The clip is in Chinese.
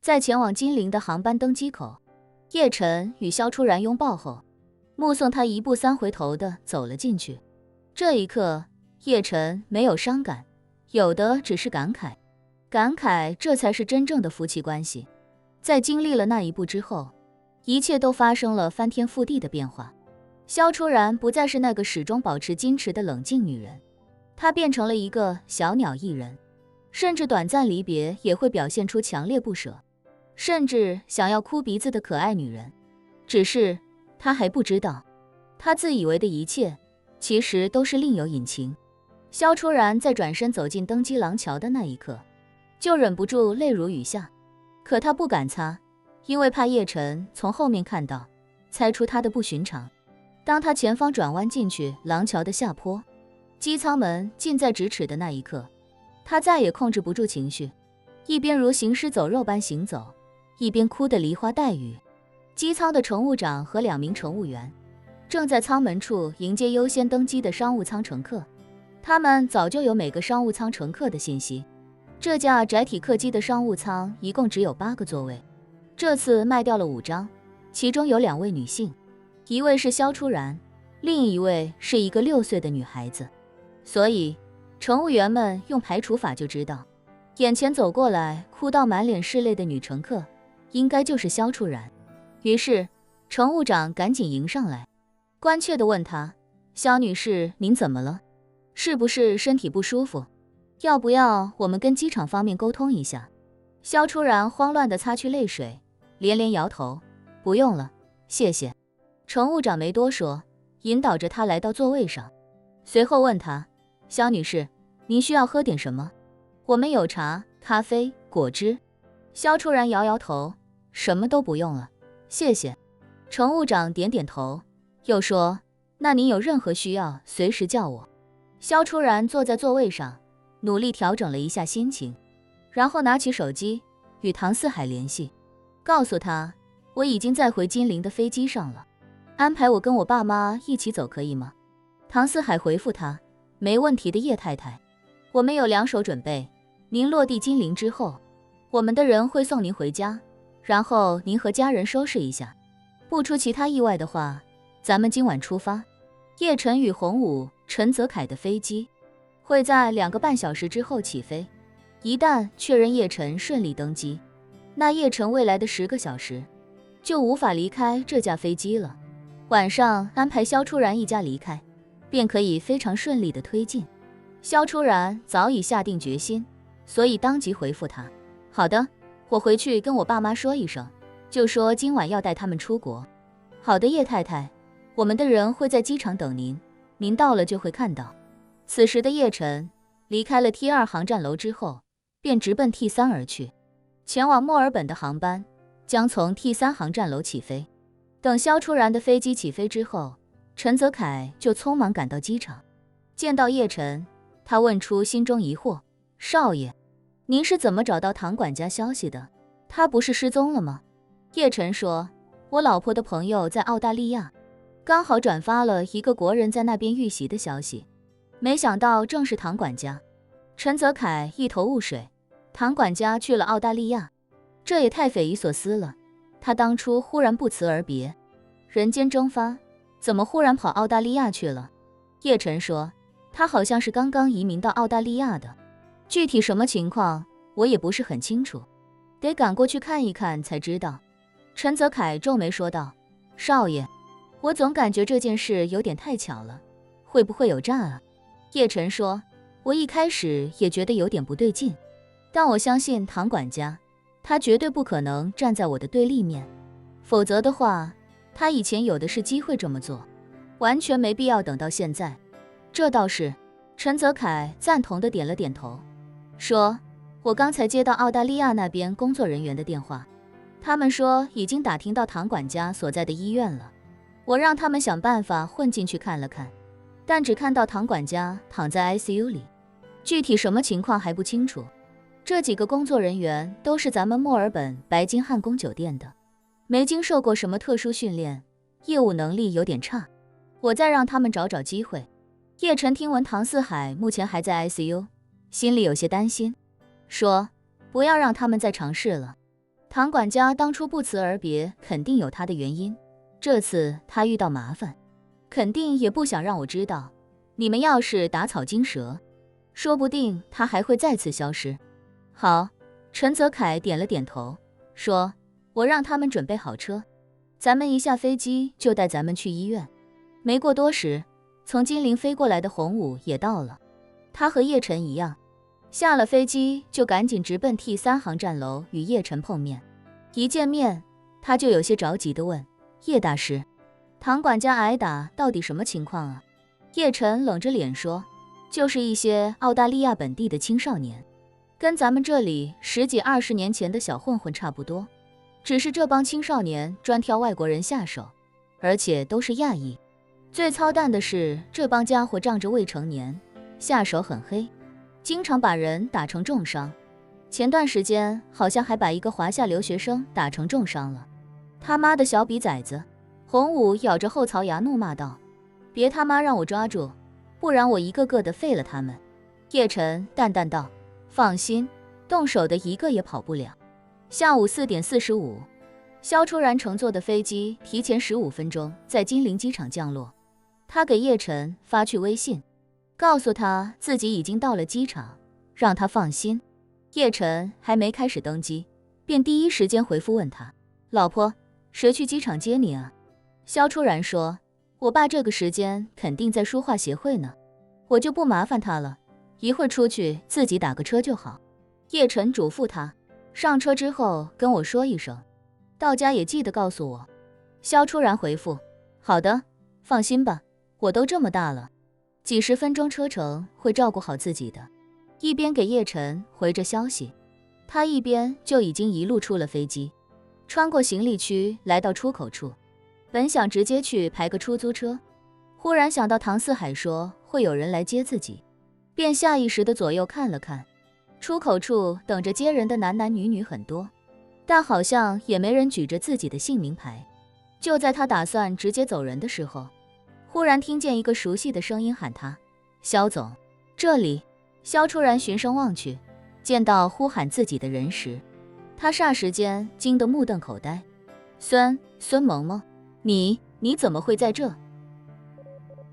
在前往金陵的航班登机口，叶晨与萧初然拥抱后，目送他一步三回头地走了进去。这一刻，叶晨没有伤感，有的只是感慨。感慨这才是真正的夫妻关系。在经历了那一步之后，一切都发生了翻天覆地的变化。萧初然不再是那个始终保持矜持的冷静女人，她变成了一个小鸟依人，甚至短暂离别也会表现出强烈不舍，甚至想要哭鼻子的可爱女人。只是她还不知道，她自以为的一切其实都是另有隐情。萧初然在转身走进登机廊桥的那一刻，就忍不住泪如雨下，可她不敢擦，因为怕叶晨从后面看到，猜出她的不寻常。当她前方转弯进去廊桥的下坡，机舱门近在咫尺的那一刻，她再也控制不住情绪，一边如行尸走肉般行走，一边哭得梨花带雨。机舱的乘务长和2名乘务员正在舱门处迎接优先登机的商务舱乘客，他们早就有每个商务舱乘客的信息。这架窄体客机的商务舱一共只有8个座位，这次卖掉了5张，其中有2位女性，一位是萧初然，另一位是一个6岁的女孩子。所以乘务员们用排除法就知道，眼前走过来哭到满脸是泪的女乘客应该就是萧初然。于是乘务长赶紧迎上来，关切地问她：萧女士，您怎么了？是不是身体不舒服？要不要我们跟机场方面沟通一下？萧初然慌乱地擦去泪水，连连摇头：不用了，谢谢。乘务长没多说，引导着她来到座位上，随后问她：萧女士，您需要喝点什么？我们有茶、咖啡、果汁。萧初然摇摇头：什么都不用了，谢谢。乘务长点点头，又说：那您有任何需要随时叫我。萧初然坐在座位上，努力调整了一下心情，然后拿起手机与唐四海联系，告诉他我已经在回金陵的飞机上了，安排我跟我爸妈一起走可以吗？唐四海回复他：没问题的叶太太，我们有2手准备，您落地金陵之后，我们的人会送您回家，然后您和家人收拾一下，不出其他意外的话，咱们今晚出发。叶晨与洪武、陈泽凯的飞机会在2个半小时之后起飞，一旦确认叶晨顺利登机，那叶晨未来的10个小时就无法离开这架飞机了。晚上安排萧初然一家离开，便可以非常顺利的推进。萧初然早已下定决心，所以当即回复他：好的，我回去跟我爸妈说一声，就说今晚要带他们出国。好的，叶太太，我们的人会在机场等您，您到了就会看到。此时的叶晨离开了 T2 航站楼之后，便直奔 T3 而去，前往墨尔本的航班将从 T3 航站楼起飞。等萧初然的飞机起飞之后，陈泽凯就匆忙赶到机场，见到叶晨，他问出心中疑惑：少爷，您是怎么找到唐管家消息的？他不是失踪了吗？叶晨说：我老婆的朋友在澳大利亚，刚好转发了一个国人在那边遇袭的消息，没想到正是唐管家。陈泽凯一头雾水，唐管家去了澳大利亚，这也太匪夷所思了。他当初忽然不辞而别，人间蒸发，怎么忽然跑澳大利亚去了？叶晨说，他好像是刚刚移民到澳大利亚的，具体什么情况我也不是很清楚，得赶过去看一看才知道。陈泽凯皱眉说道：少爷，我总感觉这件事有点太巧了，会不会有诈啊？叶晨说，我一开始也觉得有点不对劲，但我相信唐管家，他绝对不可能站在我的对立面，否则的话，他以前有的是机会这么做，完全没必要等到现在。这倒是。陈泽凯赞同地点了点头，说，我刚才接到澳大利亚那边工作人员的电话，他们说已经打听到唐管家所在的医院了，我让他们想办法混进去看了看，但只看到唐管家躺在 ICU 里，具体什么情况还不清楚。这几个工作人员都是咱们墨尔本白金汉宫酒店的，没经受过什么特殊训练，业务能力有点差，我再让他们找找机会。叶晨听闻唐四海目前还在 ICU， 心里有些担心，说不要让他们再尝试了，唐管家当初不辞而别，肯定有他的原因。这次他遇到麻烦，肯定也不想让我知道。你们要是打草惊蛇，说不定他还会再次消失。好，陈泽凯点了点头，说：“我让他们准备好车，咱们一下飞机就带咱们去医院。”没过多时，从金陵飞过来的洪武也到了。他和叶晨一样，下了飞机就赶紧直奔 T3航站楼与叶晨碰面。一见面，他就有些着急地问：“叶大师，唐管家挨打到底什么情况啊？”叶晨冷着脸说：“就是一些澳大利亚本地的青少年，跟咱们这里10几20年前的小混混差不多，只是这帮青少年专挑外国人下手，而且都是亚裔。最操蛋的是，这帮家伙仗着未成年，下手很黑，经常把人打成重伤。前段时间好像还把一个华夏留学生打成重伤了。他妈的小逼崽子！”洪武咬着后槽牙怒骂道：“别他妈让我抓住，不然我一个个的废了他们。”叶晨淡淡道：“放心，动手的一个也跑不了。”下午4点45，肖初然乘坐的飞机提前15分钟在金陵机场降落。他给叶晨发去微信，告诉他自己已经到了机场，让他放心。叶晨还没开始登机，便第一时间回复问他：“老婆，谁去机场接你啊？”肖初然说：“我爸这个时间肯定在书画协会呢，我就不麻烦他了，一会儿出去自己打个车就好。”叶晨嘱咐他，上车之后跟我说一声，到家也记得告诉我。肖初然回复：“好的，放心吧，我都这么大了，几十分钟车程会照顾好自己的。”一边给叶晨回着消息，他一边就已经一路出了飞机，穿过行李区来到出口处。本想直接去排个出租车，忽然想到唐四海说会有人来接自己，便下意识地左右看了看。出口处等着接人的男男女女很多，但好像也没人举着自己的姓名牌。就在他打算直接走人的时候，忽然听见一个熟悉的声音喊他：“肖总，这里。”肖初然循声望去，见到呼喊自己的人时，他霎时间惊得目瞪口呆。孙萌萌，你怎么会在这？